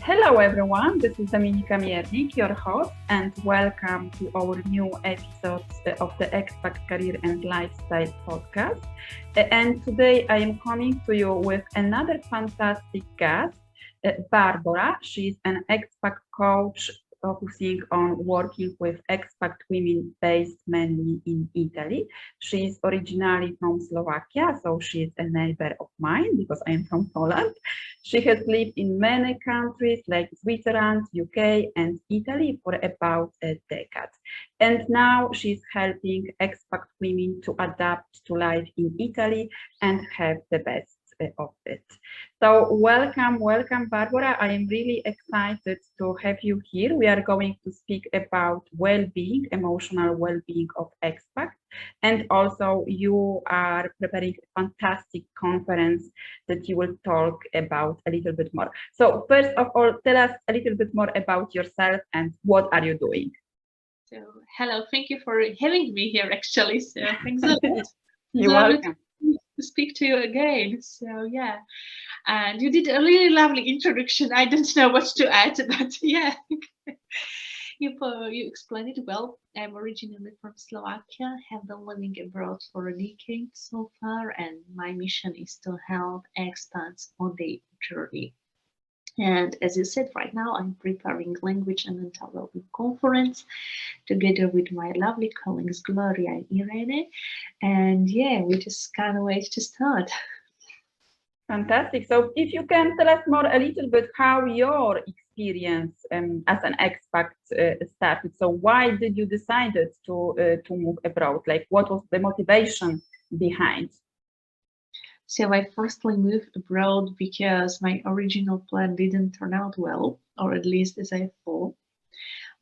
Hello everyone, this is Dominika Miernik, your host, and welcome to our new episodes of the Expat Career and Lifestyle podcast. And today I am coming to you with another fantastic guest, Barbora. She's an expat coach focusing on working with expat women based mainly in Italy. She's originally from Slovakia, so she's a neighbor of mine because I am from Poland. She has lived in many countries like Switzerland, UK, and Italy for about a decade. And now she's helping expat women to adapt to life in Italy and have the best of it. So welcome, Barbora. I am really excited to have you here. We are going to speak about well-being, emotional well-being of expats. And also you are preparing a fantastic conference that you will talk about a little bit more. So first of all, tell us a little bit more about yourself and what are you doing? So, hello, thank you for having me here, actually. So, thanks a lot. You're welcome. To speak to you again. So, yeah, and you did a really lovely introduction. I don't know what to add, but yeah, you explained it well. I'm originally from Slovakia, have been living abroad for a decade so far, and my mission is to help expats on their journey. And as you said, right now I'm preparing language and mental wellbeing conference together with my lovely colleagues Gloria and Irene. And yeah, we just can't wait to start. Fantastic. So if you can tell us more a little bit how your experience as an expat started. So why did you decide to move abroad? Like what was the motivation behind? So I firstly moved abroad because my original plan didn't turn out well, or at least as I thought,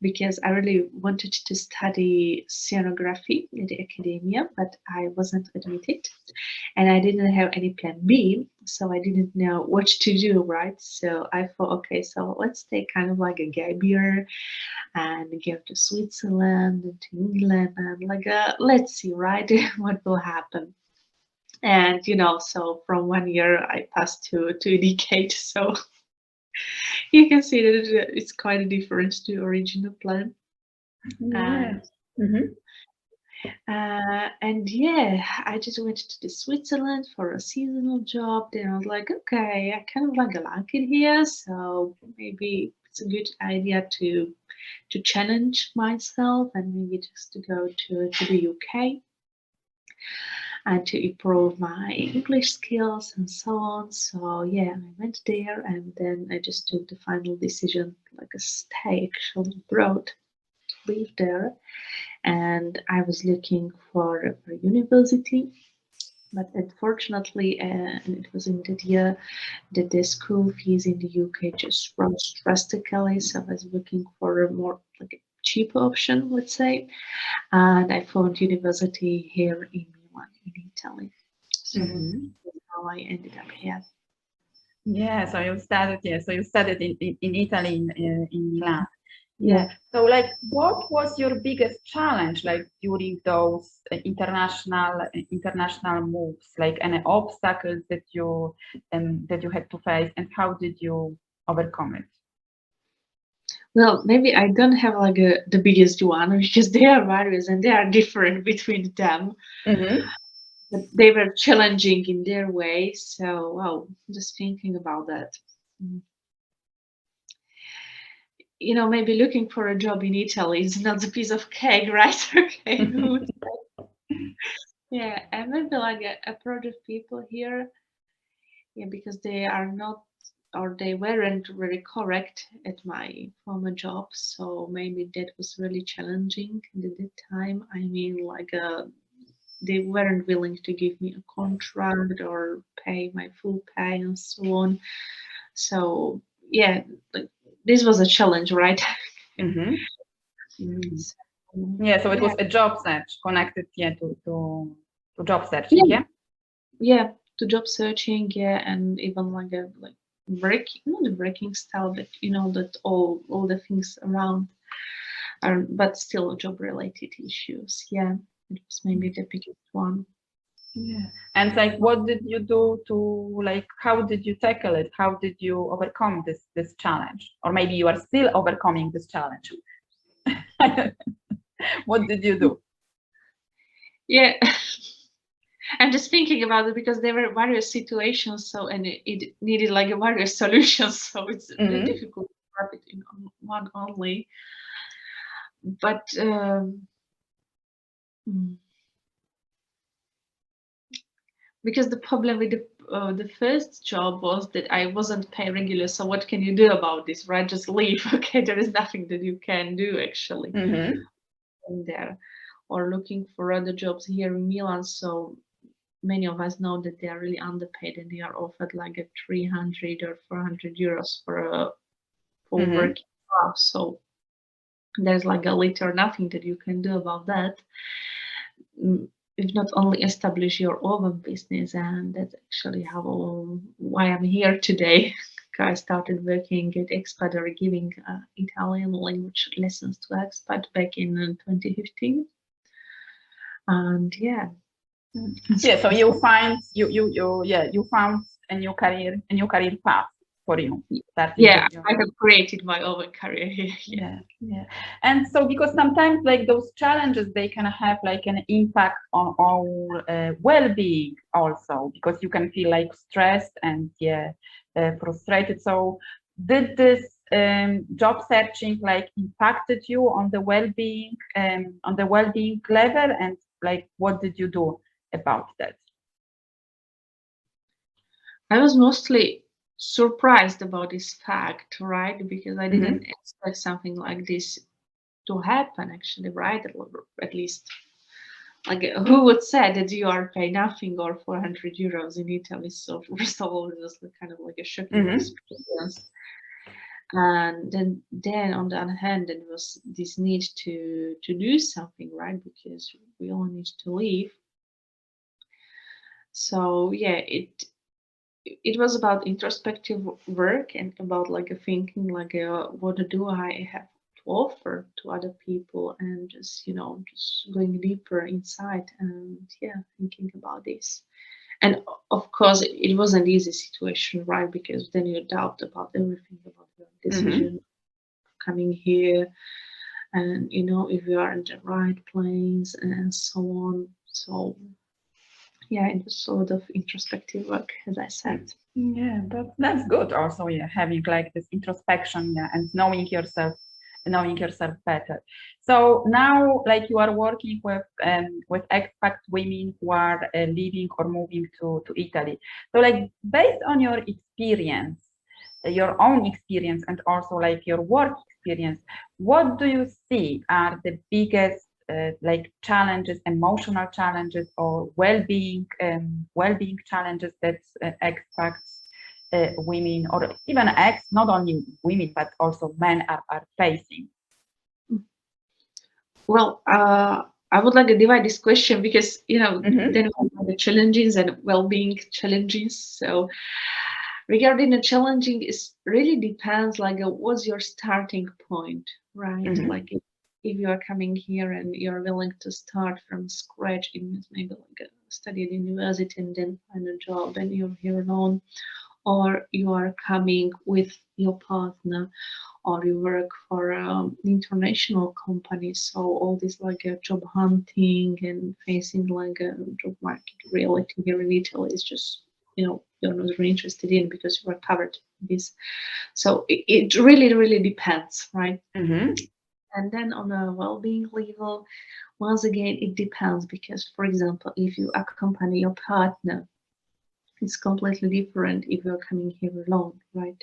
because I really wanted to study scenography in the academia, but I wasn't admitted and I didn't have any plan B, so I didn't know what to do, right? So I thought, okay, so let's take kind of like a gap year and go to Switzerland and to England and let's see, right, what will happen. And so from 1 year I passed to a decade, so you can see that it's quite a difference to original plan. Yeah. And yeah, I just went to Switzerland for a seasonal job. Then I was like, okay, I kind of like it here, so maybe it's a good idea to challenge myself and maybe just to go to the UK and to improve my English skills and so on. So yeah, I went there and then I just took the final decision, like a stay actually abroad, to live there. And I was looking for a university, but unfortunately, and it was in that year that the school fees in the UK just rose drastically. So I was looking for a more like a cheap option, let's say, and I found university here in Milan, in Italy. So that's how I ended up here. Yeah, so you studied, in Italy, in Milan. Yeah. So like, what was your biggest challenge like during those international moves? Like any obstacles that you had to face, and how did you overcome it? Well, maybe I don't have like the biggest one because they are various and they are different between them. But they were challenging in their way. So, wow, just thinking about that. Maybe looking for a job in Italy is not a piece of cake, right? Okay. Yeah, and maybe like a approach of people here, yeah, because they are not or they weren't very correct at my former job. So maybe that was really challenging at that time. I mean, they weren't willing to give me a contract or pay my full pay and so on. So yeah, this was a challenge, right? Yeah, so it was a job search connected, to job searching, yeah? Yeah, to job searching, yeah, and even like breaking, not the breaking style, but that all the things around but still job related issues. Yeah, it was maybe the biggest one. Yeah. And like, what did you do to like? How did you tackle it? How did you overcome this challenge? Or maybe you are still overcoming this challenge. What did you do? Yeah. I'm just thinking about it because there were various situations, so and it needed like a various solutions, so it's a bit difficult to wrap it in one only. But mm, because the problem with the first job was that I wasn't paid regular. So what can you do about this, right? Just leave. Okay, there is nothing that you can do actually in there, or looking for other jobs here in Milan. So many of us know that they are really underpaid and they are offered like a 300 or 400 euros for a full working hour. So there's like a little or nothing that you can do about that. If not only establish your own business, and that's actually how why I'm here today. I started working at Expat or giving Italian language lessons to Expat back in 2015, and yeah. Yeah, so you find you found a new career path for you. Yeah, I have created my own career here. Yeah. And so because sometimes like those challenges, they can have like an impact on our well-being also, because you can feel like stressed and frustrated. So did this job searching like impacted you on the well-being level, and like what did you do about that? I was mostly surprised about this fact, right? Because I didn't expect something like this to happen, actually, right? At least, like, who would say that you are paid nothing or 400 euros in Italy? So, first of all, it was kind of like a shocking experience. And then on the other hand, there was this need to do something, right? Because we all need to live. So yeah, it was about introspective work and about like a thinking like what do I have to offer to other people, and just just going deeper inside and thinking about this. And of course it was an easy situation, right? Because then you doubt about everything, about your decision coming here, and if you are in the right place and so on. So yeah, it was sort of introspective work, as I said. Yeah, that's good also, having like this introspection, and knowing yourself better. So now like you are working with expat women who are living or moving to Italy. So like based on your experience, your own experience, and also like your work experience, what do you see are the biggest like challenges, emotional challenges, or well-being challenges that expats women, or even not only women but also men are facing? Well, I would like to divide this question because then we have the challenges and well-being challenges. So regarding the challenging, is really depends like what's your starting point, right? Like if you are coming here and you're willing to start from scratch, in maybe like study at university and then find a job and you're here alone, or you are coming with your partner, or you work for international companies. So all this like job hunting and facing like a job market reality here in Italy is just you're not really interested in because you are covered in this. So it really depends, right? And then on a well-being level, once again it depends, because for example, if you accompany your partner, it's completely different if you're coming here alone, right?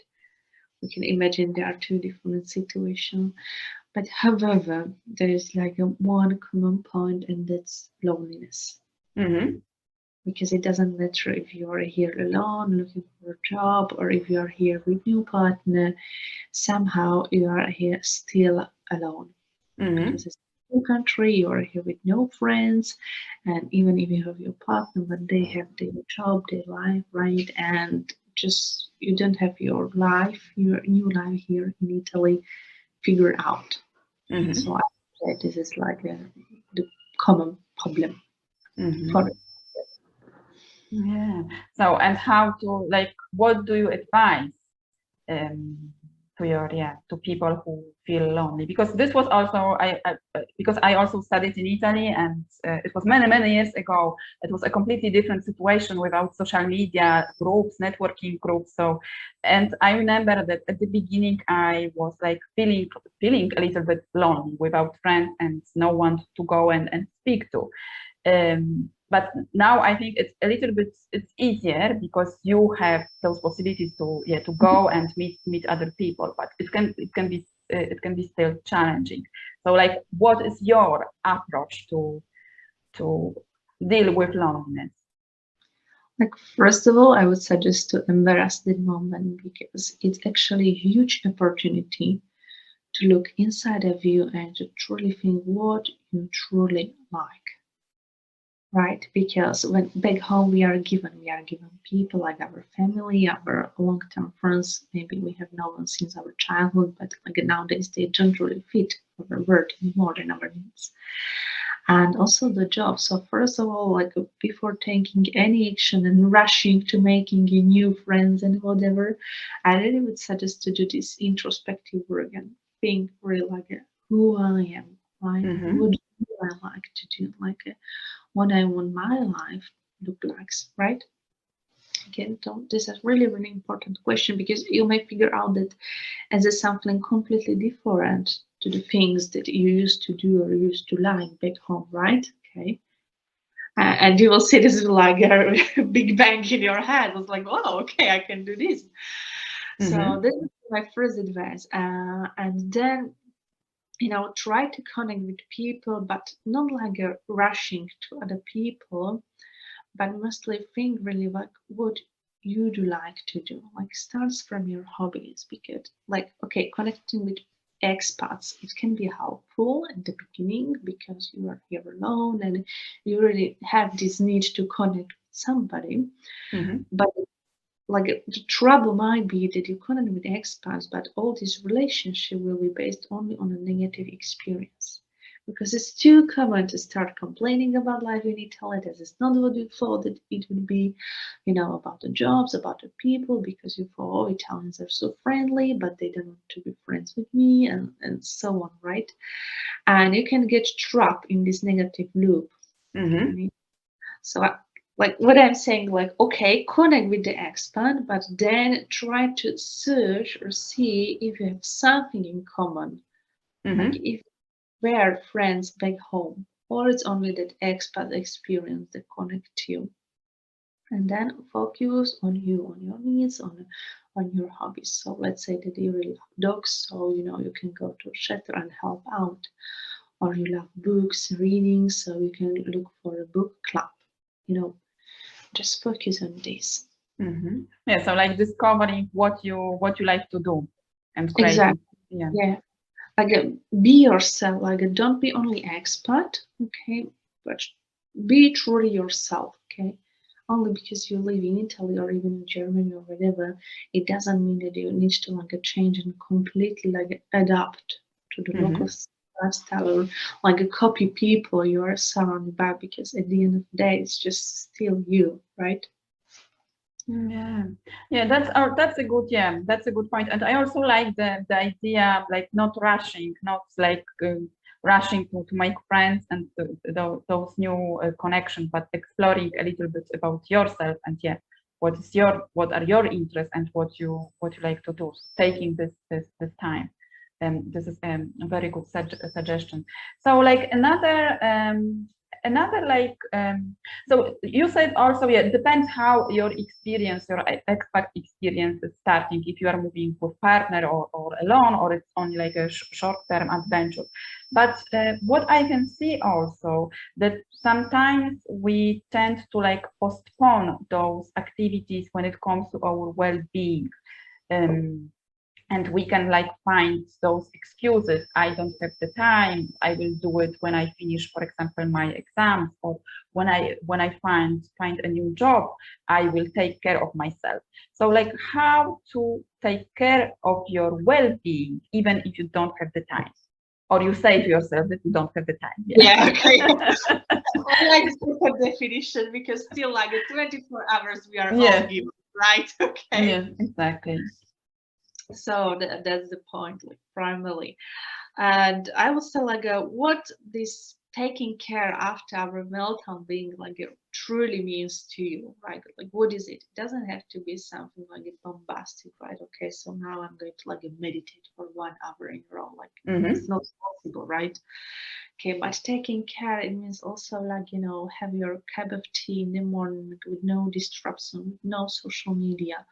We can imagine there are two different situations. But however, there is like one common point, and that's loneliness. Because it doesn't matter if you are here alone looking for a job, or if you are here with new partner, somehow you are here still alone. Because it's a new country, you are here with no friends, and even if you have your partner, but they have their job, their life, right? And just you don't have your life, your new life here in Italy figured out. So I say this is like the common problem for it. Yeah. So, and how to like, what do you advise to your to people who feel lonely? Because this was also because I also studied in Italy, and it was many years ago. It was a completely different situation without social media groups, networking groups. So, and I remember that at the beginning I was like feeling a little bit lonely without friends and no one to go and speak to. But now I think it's a little bit it's easier because you have those possibilities to go and meet other people. But it can be still challenging. So like, what is your approach to deal with loneliness? Like, first of all, I would suggest to embrace the moment because it's actually a huge opportunity to look inside of you and to truly think what you truly like, right? Because when back home we are given people like our family, our long-term friends. Maybe we have known them since our childhood, but like nowadays they don't really fit our world anymore than our needs. And also the job. So first of all, like before taking any action and rushing to making a new friends and whatever, I really would suggest to do this introspective work and think really like who I am, right? Mm-hmm. What do I like to do? Like what I want my life look like, right? Again, this is really important question because you may figure out that as a something completely different to the things that you used to do or used to like back home, right? Okay. And you will see this is like a big bang in your head. It's like, oh, okay, I can do this. So Mm-hmm. this is my first advice. And then, try to connect with people, but not like rushing to other people, but mostly think really like what you do like to do. Like starts from your hobbies because like okay, connecting with expats, it can be helpful at the beginning because you are here alone and you really have this need to connect with somebody. Mm-hmm. But like the trouble might be that you connect with expats, but all this relationship will be based only on a negative experience. Because it's too common to start complaining about life in Italy. This is not what you thought that it would be, about the jobs, about the people, because you thought, oh, Italians are so friendly, but they don't want to be friends with me, and so on, right? And you can get trapped in this negative loop. Mm-hmm. Okay? So, like what I'm saying, like, okay, connect with the expert, but then try to search or see if you have something in common. Like, Mm-hmm. if we're friends back home, or it's only that expat experience that connect you. And then focus on you, on your needs, on your hobbies. So let's say that you really love dogs, so you can go to a shelter and help out. Or you love books, reading, so you can look for a book club. You know, just focus on this. Mm-hmm. Yeah. So like discovering what you like to do and Exactly. creating. Yeah. Yeah. Like be yourself. Like don't be only expat, okay, but be truly yourself, okay. Only because you live in Italy or even in Germany or whatever, it doesn't mean that you need to like change and completely like adapt to the local Mm-hmm. lifestyle or like a copy people you are surrounded by. Because at the end of the day, it's just still you, right? Yeah, yeah, that's a good that's a good point. And I also like the idea like not rushing, not like rushing to make friends and those new connections, but exploring a little bit about yourself and what are your interests and what you like to do. So taking this time, this is a very good suggestion. So like another like so you said also, yeah, it depends how your experience, your expat experience is starting, if you are moving with partner or alone, or it's only like a short-term adventure. But what I can see also that sometimes we tend to like postpone those activities when it comes to our well-being. Um, and we can like find those excuses. I don't have the time, I will do it when I finish, for example, my exams, or when I find a new job, I will take care of myself. So like, how to take care of your well-being even if you don't have the time? or you say to yourself that you don't have the time. Yeah, okay. I like the definition because still like 24 hours we are all Yeah, given, right? Okay. yeah, exactly. So that's the point, like primarily. And I would say like what this taking care after our meltdown being like truly means to you, right? Like what is it? It doesn't have to be something like bombastic, right? Okay, so now I'm going to like meditate for 1 hour in a row. Like it's not possible, right? Okay, but taking care, it means also like, have your cup of tea in the morning with no disruption, no social media,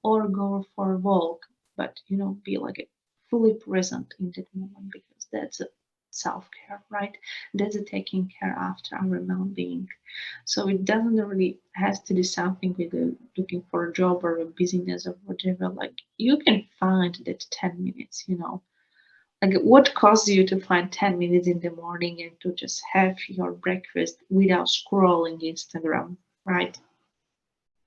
or go for a walk, but be like fully present in that moment because that's a self-care, right? That's a taking care after our well-being. So it doesn't really has to do something with looking for a job or a business or whatever. Like you can find that 10 minutes, like what caused you to find 10 minutes in the morning and to just have your breakfast without scrolling Instagram, right?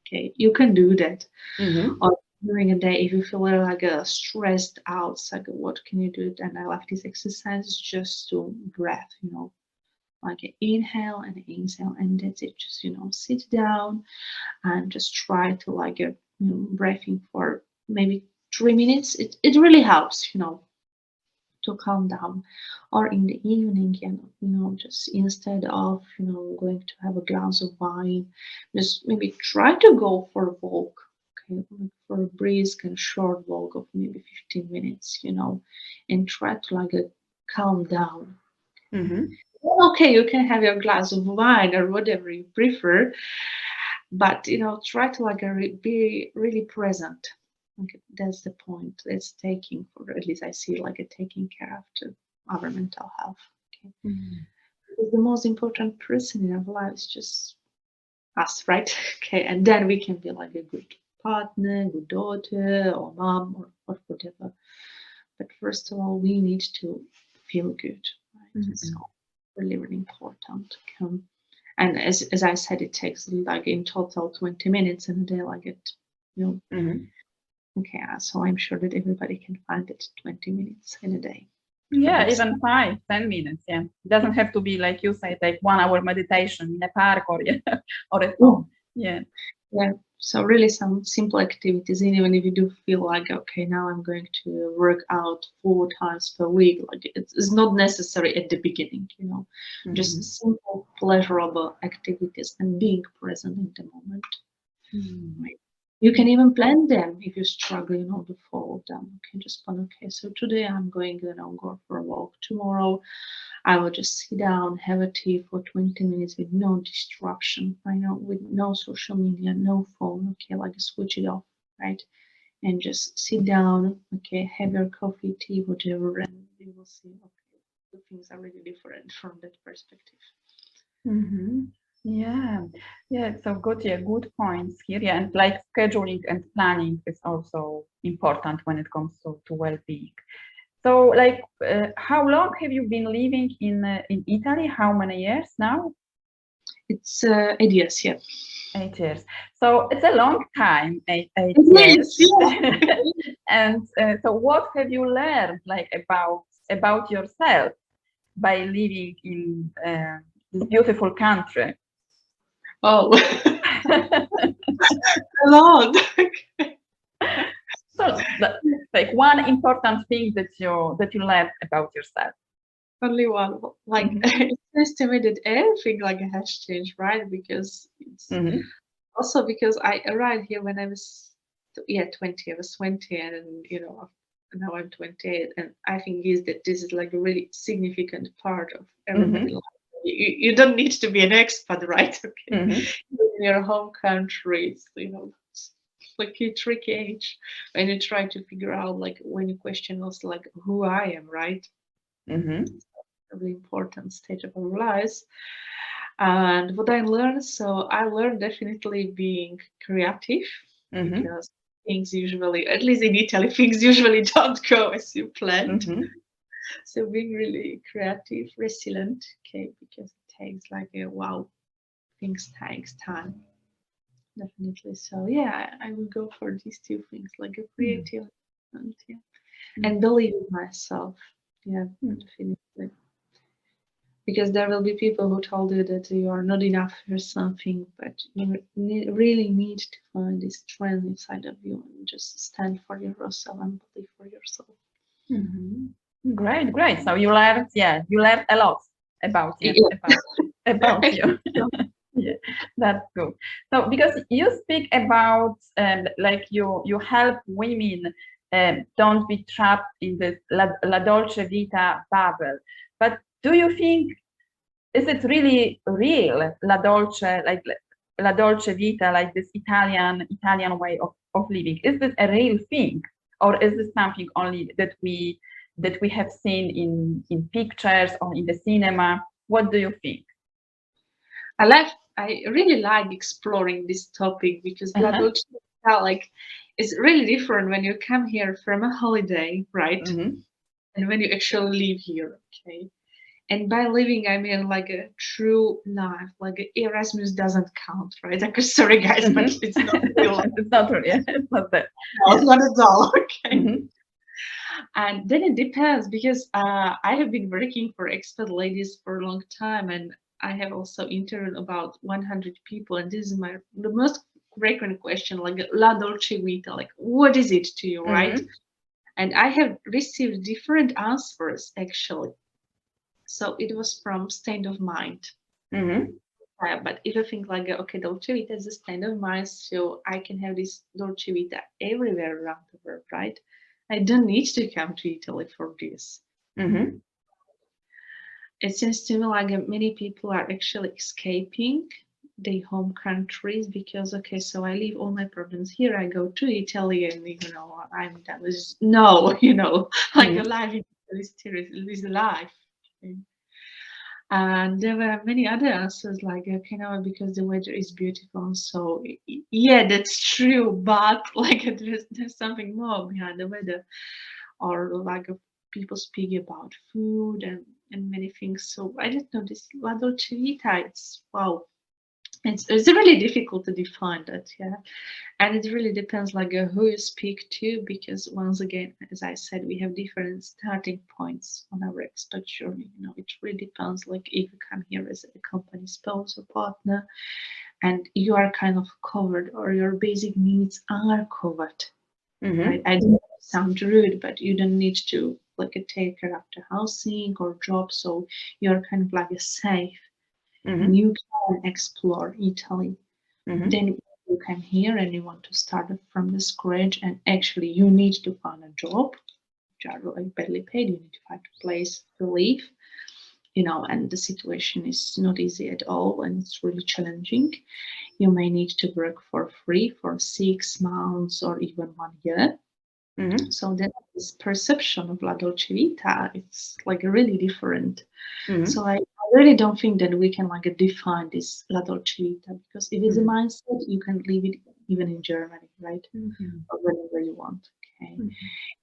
Okay, you can do that. Mm-hmm. Or during a day, if you feel like stressed out, it's like what can you do? And I love this exercise just to breath, like inhale and exhale, and that's it. Just sit down and just try to like breathing for maybe 3 minutes. It really helps, to calm down. Or in the evening, just instead of going to have a glass of wine, just maybe try to go for a walk. Okay, like for a brisk and short walk of maybe 15 minutes, and try to like calm down. Mm-hmm. Okay, you can have your glass of wine or whatever you prefer, but try to like be really present. Okay, that's the point. It's taking, for at least I see like a taking care of our mental health. Okay, Mm-hmm. because the most important person in our life is just us, right? Okay, and then we can be like a good partner, good daughter, or mom, or whatever. But first of all, we need to feel good, right? Mm-hmm. So really, really important. And as I said, it takes like in total 20 minutes in a day, like it, Mm-hmm. okay. So I'm sure that everybody can find it 20 minutes in a day. A Yeah, big even 5, 10 minutes. Yeah, it doesn't have to be like you say, like 1 hour meditation in a park or yeah, or at step. home. Yeah. Yeah. So really some simple activities, and even if you do feel like, okay, now I'm going to work out 4 times per week, like it's not necessary at the beginning, Mm-hmm. just simple, pleasurable activities and being present in the moment. Mm-hmm. Right. You can even plan them if you struggle, to follow them. You can just plan, okay, so today I'm going, go for a walk. Tomorrow I will just sit down, have a tea for 20 minutes with no disruption, with no social media, no phone. Okay, like switch it off, right? And just sit down, okay, have your coffee, tea, whatever, and you will see, okay, the things are really different from that perspective. Mm-hmm. Yeah, yeah, so good, yeah, good points here. Yeah, and like scheduling and planning is also important when it comes to well-being. So, like, how long have you been living in Italy? How many years now? It's ideas, yeah. 8 years. So it's a long time, eight It years. is, yeah. And so, what have you learned, like, about yourself by living in this beautiful country? Oh, a lot. So, like one important thing that you learned about yourself. Only one. Like Mm-hmm. it seems to me that everything like has changed, right? Because it's Mm-hmm. also because I arrived here when I was 20. I was 20, and now I'm 28, and I think is that this is like a really significant part of everybody's Mm-hmm. life. You don't need to be an expat, right? Okay, Mm-hmm. in your home country, it's, it's like a tricky age when you try to figure out, like when you question also like who I am, right? Mm-hmm. Really important stage of our lives. And what I learned, so I learned definitely being creative Mm-hmm. because things usually, at least in Italy, things usually don't go as you planned. Mm-hmm. So being really creative, resilient, okay, because it takes like a wow, things takes time. Definitely. So yeah, I will go for these two things, like a creative and yeah, and believe in myself. Yeah, definitely. Because there will be people who told you that you are not enough for something, but you really need to find this strength inside of you and just stand for yourself and believe for yourself. Great, great. So you learned, you learned a lot about about you. Yeah, that's good. So because you speak about like you help women don't be trapped in this la dolce vita bubble. But do you think is it really real la dolce la dolce vita, like this Italian way of living? Is this a real thing, or is this something only that we have seen in pictures or in the cinema? What do you think? I really like exploring this topic because La Dolce Vita, like, is really different when you come here from a holiday, right? And when you actually live here, okay? And by living, I mean like a true life, like Erasmus doesn't count, right? Like, sorry guys, but it's not real. It's not real. It's not that. No, it's not at all, okay? And then it depends because I have been working for expat ladies for a long time, and I have also interviewed about 100 people, and this is the most frequent question, like La Dolce Vita, like what is it to you, right? And I have received different answers actually. So it was from state of mind. But if I think like, okay, Dolce Vita is a state of mind, so I can have this Dolce Vita everywhere around the world, right? I don't need to come to Italy for this. It seems to me like many people are actually escaping their home countries because, okay, so I leave all my problems here. I go to Italy and, I'm done with like a life in Italy is life. And there were many other answers like, okay, no, because the weather is beautiful. So yeah, that's true. But like there's something more behind the weather, or like people speak about food and many things. So I don't know, this La Dolce Vita, it's wow. It's really difficult to define that, yeah. And it really depends like who you speak to, because once again, as I said, we have different starting points on our expat journey. It really depends like if you come here as a company spouse or partner and you are kind of covered or your basic needs are covered. Right? I don't sound rude, but you don't need to like take care of the housing or job, so you're kind of like a safe and you can explore Italy. Then you come here and you want to start from the scratch, and actually you need to find a job, which are like badly paid. You need to find a place to live, and the situation is not easy at all, and it's really challenging. You may need to work for free for 6 months or even 1 year. So then this perception of La Dolce Vita, it's like really different. So I really don't think that we can like define this La Dolce Vita, because it is a mindset. You can live it even in Germany, right? Or wherever you want. Okay.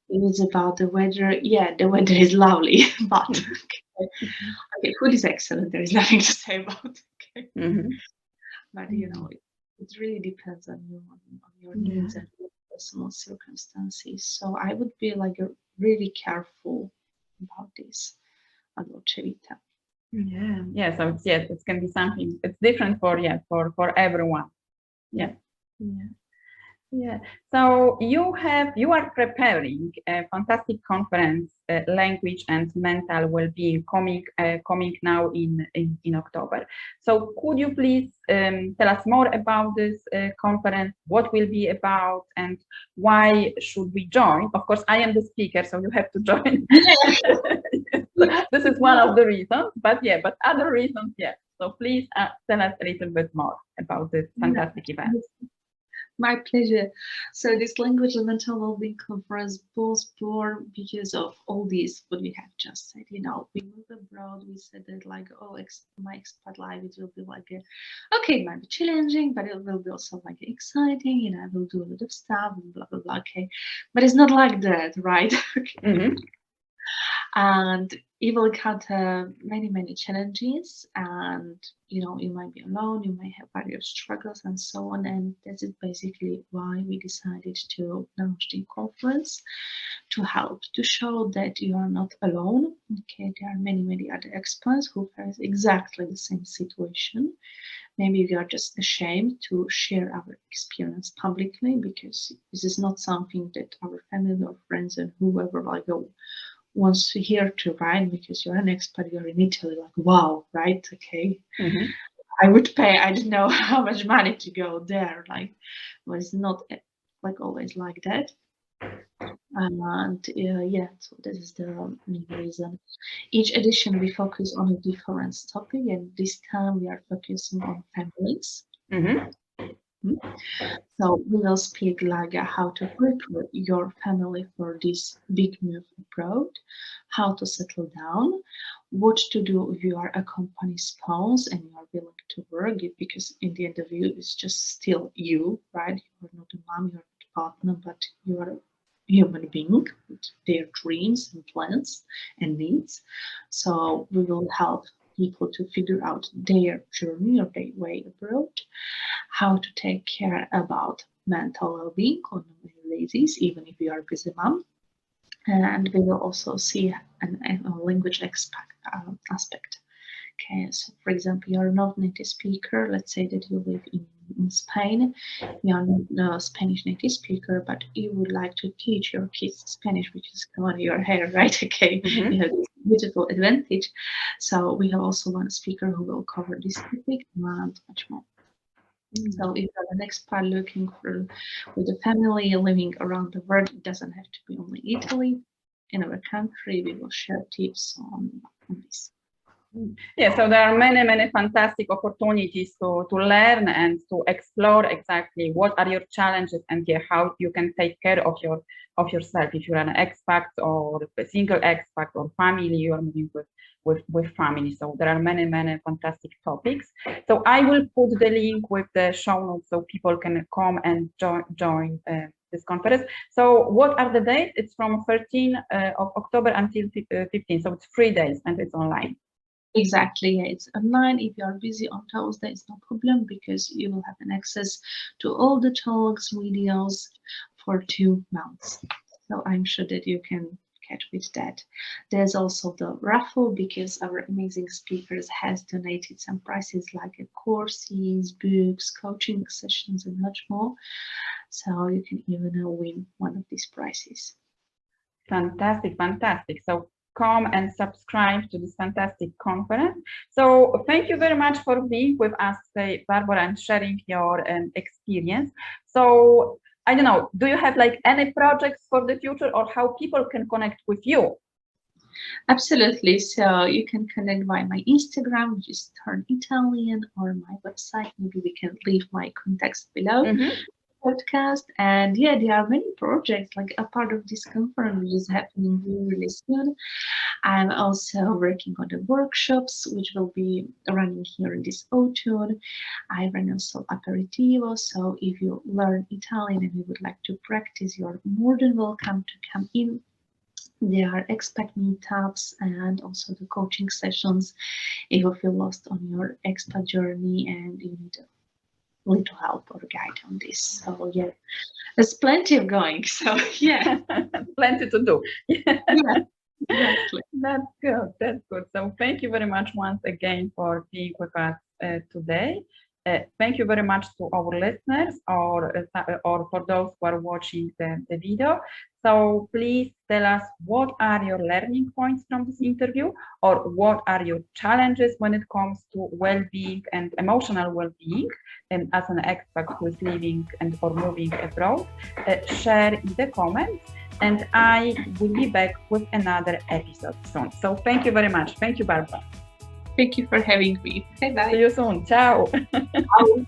It is about the weather. Yeah, the weather is lovely, but okay, food is excellent. There is nothing to say about. Okay. But it really depends on you, on your needs and your personal circumstances. So I would be like really careful about this La Dolce Vita. Yeah. So it can be something. It's different for everyone. Yeah. So you are preparing a fantastic conference, language and mental well-being, coming now in October. So could you please tell us more about this conference? What will be about, and why should we join? Of course, I am the speaker, so you have to join. This is one of the reasons, but other reasons, So please tell us a little bit more about this fantastic event. My pleasure. So this language and mental well-being conference was born because of all these, what we have just said. We moved abroad. We said that like, my expat life, it will be like okay, it might be challenging, but it will be also like exciting. I will do a lot of stuff and blah blah blah. Okay, but it's not like that, right? And you will encounter many challenges, and you might be alone, you might have various struggles and so on, and this is basically why we decided to launch the conference, to help to show that you are not alone. Okay, there are many other experts who face exactly the same situation. Maybe we are just ashamed to share our experience publicly because this is not something that our family or friends and whoever wants to hear to, right? Because you're an expat, you're in Italy, like, wow, right? Okay. Mm-hmm. I would pay, I don't know how much money to go there. Like, but it's not like always like that. And so this is the main reason. Each edition we focus on a different topic, and this time we are focusing on families. Mm-hmm. So we will speak like how to prepare your family for this big move abroad, how to settle down, what to do if you are a company spouse and you are willing to work, because in the end of you, it's just still you, right? You are not a mom, you are not a partner, but you are a human being with their dreams and plans and needs. So we will help people to figure out their journey or their way abroad, how to take care about mental well-being on a daily basis, even if you are a busy mom. And we will also see a language aspect. Okay, so for example, you're not a native speaker. Let's say that you live in Spain. You are not a Spanish native speaker, but you would like to teach your kids Spanish, which is come on your hair, right? Okay, Mm-hmm. you have this beautiful advantage. So we have also one speaker who will cover this topic and much more. So if you're an expat looking for with a family living around the world, it doesn't have to be only Italy. In our country, we will share tips on this. Yeah, so there are many fantastic opportunities to learn and to explore exactly what are your challenges and how you can take care of yourself if you're an expat or a single expat or family you are moving with family. So there are many fantastic topics. So I will put the link with the show notes so people can come and join this conference. So what are the dates? It's from 13 of October until 15. So it's 3 days and it's online. Exactly, yeah, it's online. If you are busy on Thursday, it's no problem because you will have an access to all the talks, videos for 2 months. So I'm sure that you can catch with that. There's also the raffle because our amazing speakers has donated some prizes like courses, books, coaching sessions, and much more. So you can even win one of these prizes. Fantastic. So come and subscribe to this fantastic conference. So thank you very much for being with us today, Barbora, and sharing your experience. So I don't know, do you have like any projects for the future or how people can connect with you? Absolutely. So you can connect via my Instagram, which is Turn Italian, or my website. Maybe we can leave my contacts below. Podcast. And yeah, there are many projects like a part of this conference which is happening really soon. I'm also working on the workshops which will be running here in this autumn. I run also aperitivo, so if you learn Italian and you would like to practice, you're more than welcome to come in. There are expat meetups and also the coaching sessions if you feel lost on your expat journey and you need little help or guide on this. So yeah, there's plenty of going. So yeah, plenty to do. Yeah, exactly. That's good. So thank you very much once again for being with us today. Thank you very much to our listeners or for those who are watching the video. So please tell us what are your learning points from this interview, or what are your challenges when it comes to well-being and emotional well-being, and as an expat who is living and or moving abroad. Share in the comments, and I will be back with another episode soon. So thank you very much. Thank you, Barbara. Thank you for having me. Bye-bye. See you soon. Ciao. Ciao.